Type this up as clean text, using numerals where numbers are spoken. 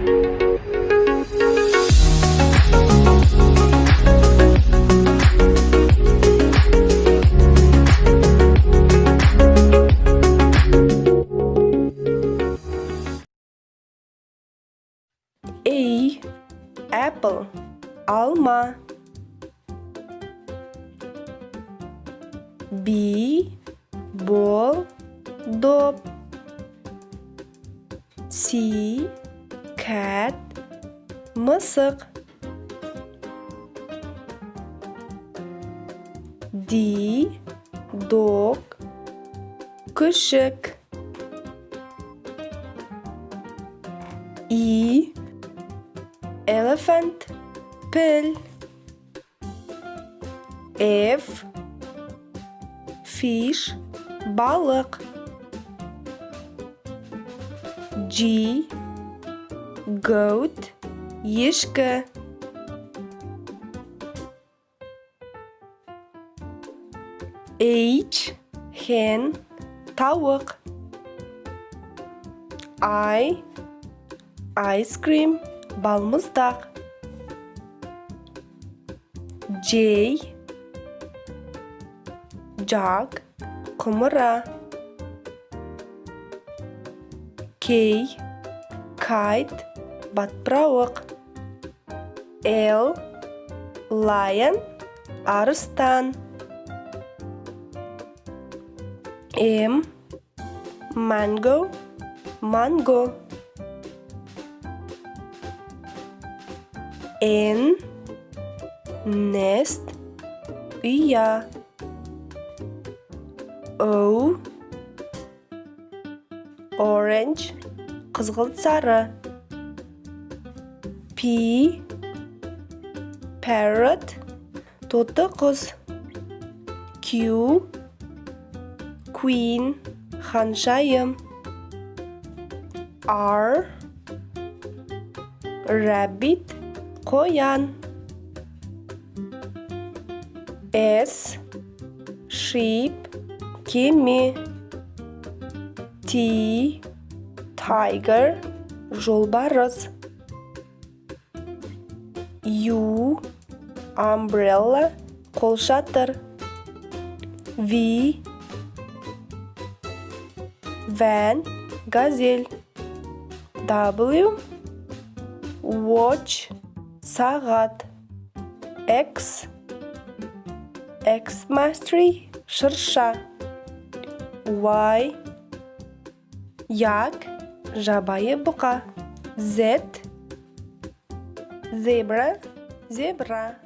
A. Apple, alma. B. Ball, dop. C. Cat, мысық. D. Dog, күшік. E. Elephant, pil. F. Fish, balık. G. Goat, ешкі. H. Hen, tavuk. I. Ice cream, балмұздақ. J. Jug, құмыра. K. Kite, батпырауық. L. Lion, арыстан. M. Mango, манго. N. Nest, ұя. O. Orange, қызғылт сары. P. Parrot, тоты құс. Q. Queen, ханшайым. R. Rabbit, қоян. S. Sheep, кеме. T. Tiger, жолбарыс. U. Umbrella, қолшатыр. V. Van, газель. W. Watch, сағат. X. Xmas-tree, шырша. Y. Yak, жабайы бұқа. Z. Zebra, зебра.